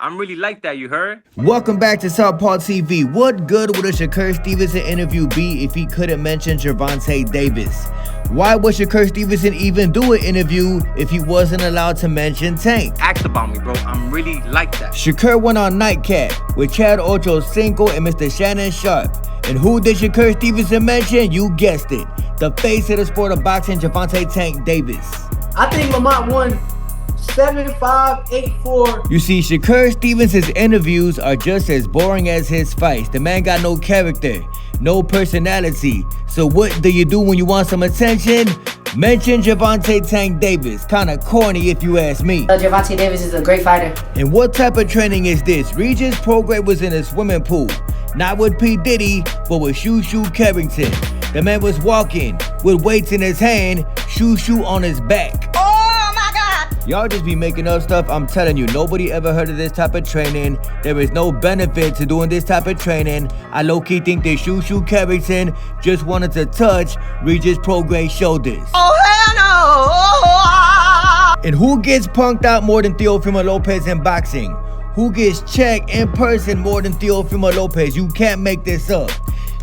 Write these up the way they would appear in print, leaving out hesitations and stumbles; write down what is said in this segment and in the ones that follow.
I'm really like that, you heard? Welcome back to Southpaw TV. What good would a Shakur Stevenson interview be if he couldn't mention Gervonta Davis? Why would Shakur Stevenson even do an interview if he wasn't allowed to mention Tank? Ask about me, bro. I'm really like that. Shakur went on Nightcap with Chad Ochocinco and Mr. Shannon Sharp. And who did Shakur Stevenson mention? You guessed it. The face of the sport of boxing, Gervonta Tank Davis. I think Lamont won 7-5, 8-4. You see, Shakur Stevenson's interviews are just as boring as his fights. The man got no character, no personality. So what do you do when you want some attention? Mention Gervonta Tank Davis. Kinda corny if you ask me. Gervonta Davis is a great fighter. And what type of training is this? Regis Prograis was in a swimming pool. Not with P. Diddy, but with Shoo Carrington. The man was walking with weights in his hand, Shoo on his back. Y'all just be making up stuff. I'm telling you, nobody ever heard of this type of training. There is no benefit to doing this type of training. I low-key think that Shoo Carrington just wanted to touch Regis Prograis' shoulders. Oh, hell no! And who gets punked out more than Teofimo Lopez in boxing? Who gets checked in person more than Teofimo Lopez? You can't make this up.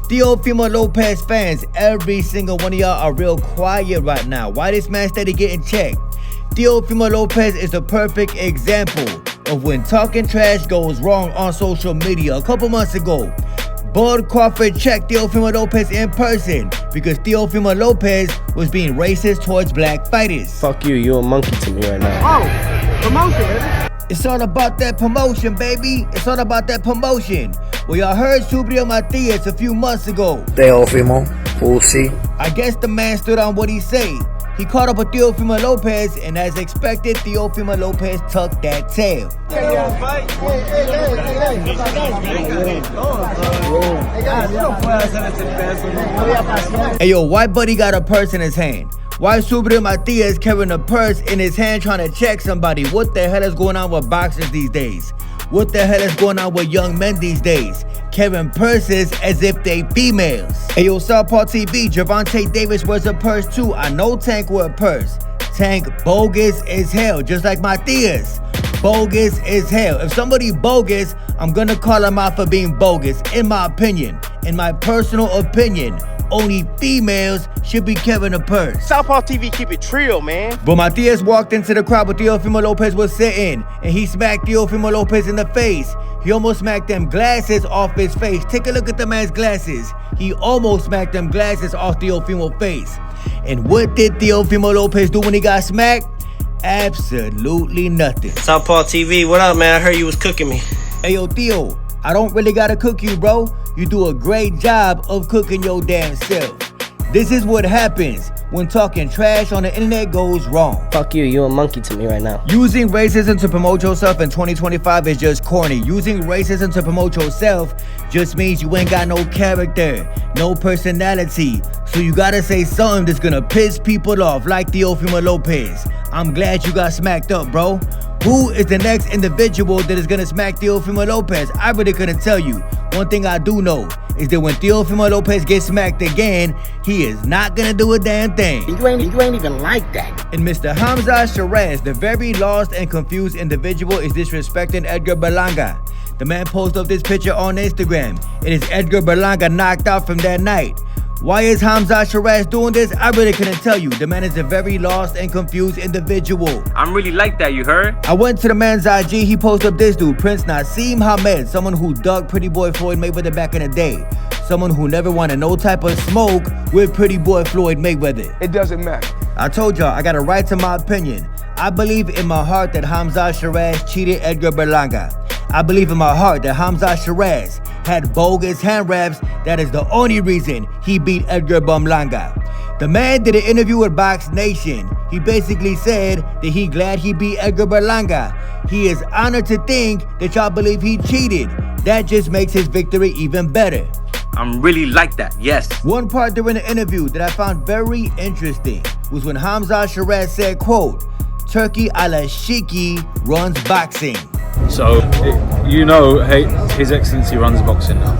Teofimo Lopez fans, every single one of y'all are real quiet right now. Why this man steady getting checked? Teofimo Lopez is a perfect example of when talking trash goes wrong on social media. A couple months ago, Bud Crawford checked Teofimo Lopez in person because Teofimo Lopez was being racist towards black fighters. Fuck you, you a monkey to me right now. Oh, promotion, baby. It's all about that promotion, baby. It's all about that promotion. Well, y'all heard Matias a few months ago. Teofimo, we'll see. I guess the man stood on what he said. He caught up with Teofimo Lopez, and as expected, Teofimo Lopez tucked that tail. Hey yo, why Buddy got a purse in his hand? Why Matias carrying a purse in his hand trying to check somebody? What the hell is going on with boxers these days? What the hell is going on with young men these days? Carrying purses as if they females. Hey yo, Southpaw TV, Gervonta Davis wears a purse too. I know Tank wear a purse. Tank bogus as hell, just like Matias. Bogus as hell. If somebody bogus, I'm gonna call him out for being bogus, in my opinion. In my personal opinion, only females should be carrying a purse. Southpaw TV, keep it trill, man. But Matias walked into the crowd where Teofimo Lopez was sitting, and he smacked Teofimo Lopez in the face. He almost smacked them glasses off his face. Take a look at the man's glasses. He almost smacked them glasses off Teofimo's face. And what did Teofimo Lopez do when he got smacked? Absolutely nothing. Southpaw TV, what up, man? I heard you was cooking me. Hey yo, Theo, I don't really gotta cook you, bro. You do a great job of cooking your damn self. This is what happens when talking trash on the internet goes wrong. Fuck you, you a monkey to me right now. Using racism to promote yourself in 2025 is just corny. Using racism to promote yourself just means you ain't got no character, no personality. So you gotta say something that's gonna piss people off, like Teofimo Lopez. I'm glad you got smacked up, bro. Who is the next individual that is gonna smack Teofimo Lopez? I really couldn't tell you. One thing I do know is that when Teofimo Lopez gets smacked again, he is not gonna do a damn thing. You ain't even like that. And Mr. Hamza Sheeraz, the very lost and confused individual, is disrespecting Edgar Berlanga. The man posted up this picture on Instagram. It is Edgar Berlanga knocked out from that night. Why is Hamza Sheeraz doing this? I really couldn't tell you. The man is a very lost and confused individual. I'm really like that, you heard? I went to the man's IG. He posted up this dude, Prince Nassim Hamed, someone who dug Pretty Boy Floyd Mayweather back in the day. Someone who never wanted no type of smoke with Pretty Boy Floyd Mayweather. It doesn't matter. I told y'all, I got a right to my opinion. I believe in my heart that Hamza Sheeraz cheated Edgar Berlanga. I believe in my heart that Hamza Sheeraz had bogus hand wraps. That is the only reason he beat Edgar Berlanga. The man did an interview with Box Nation. He basically said that he glad he beat Edgar Berlanga. He is honored to think that y'all believe he cheated. That just makes his victory even better. I'm really like that, yes. One part during the interview that I found very interesting was when Hamza Sheeraz said, quote, Turkey a la Shiki runs boxing. So, you know, hey, His Excellency runs boxing now.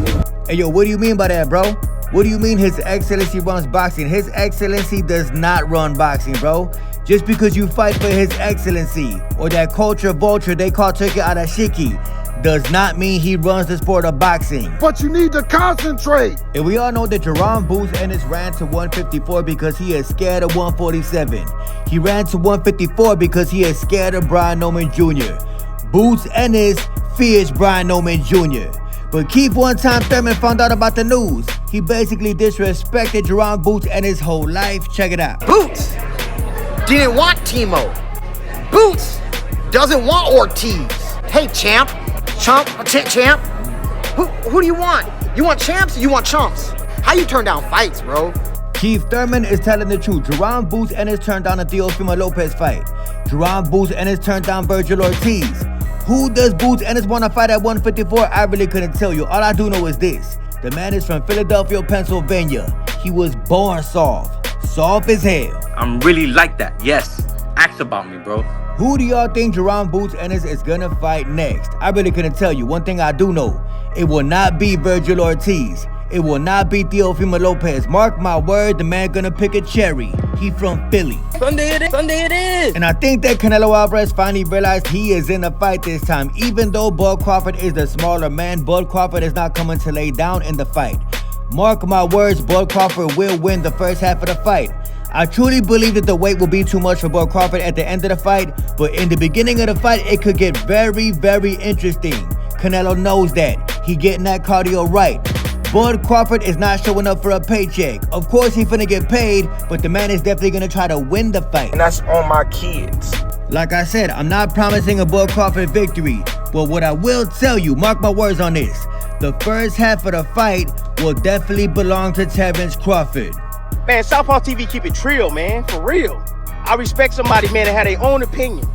Hey yo, what do you mean by that, bro? What do you mean His Excellency runs boxing? His Excellency does not run boxing, bro. Just because you fight for His Excellency or that culture vulture they call Turkey Arashiki does not mean he runs the sport of boxing. But you need to concentrate. And we all know that Jaron Ennis ran to 154 because he is scared of 147. He ran to 154 because he is scared of Brian Norman Jr. Boots Ennis fears Brian Norman Jr. But Keith, one time Thurman found out about the news. He basically disrespected Jaron Boots and his whole life. Check it out. Boots didn't want Timo. Boots doesn't want Ortiz. Hey, champ. Champ. Who do you want? You want champs or you want chumps? How you turn down fights, bro? Keith Thurman is telling the truth. Jaron Boots Ennis turned down the Teofimo Lopez fight. Jaron Boots Ennis turned down Virgil Ortiz. Who does Boots Ennis want to fight at 154? I really couldn't tell you. All I do know is this. The man is from Philadelphia, Pennsylvania. He was born soft. Soft as hell. I'm really like that. Yes. Ask about me, bro. Who do y'all think Jaron Boots Ennis is gonna fight next? I really couldn't tell you. One thing I do know, it will not be Virgil Ortiz. It will not be Teofimo Lopez. Mark my word, the man gonna pick a cherry. He from Philly. Sunday it is. And I think that Canelo Alvarez finally realized he is in the fight this time. Even though Bud Crawford is the smaller man, Bud Crawford is not coming to lay down in the fight. Mark my words, Bud Crawford will win the first half of the fight. I truly believe that the weight will be too much for Bud Crawford at the end of the fight, but in the beginning of the fight, it could get very, very interesting. Canelo knows that. He getting that cardio right. Bud Crawford is not showing up for a paycheck. Of course, he's finna get paid, but the man is definitely gonna try to win the fight. And that's on my kids. Like I said, I'm not promising a Bud Crawford victory, but what I will tell you, mark my words on this, the first half of the fight will definitely belong to Terrence Crawford. Man, Southpaw TV keep it real, man. For real. I respect somebody, man, that had their own opinion.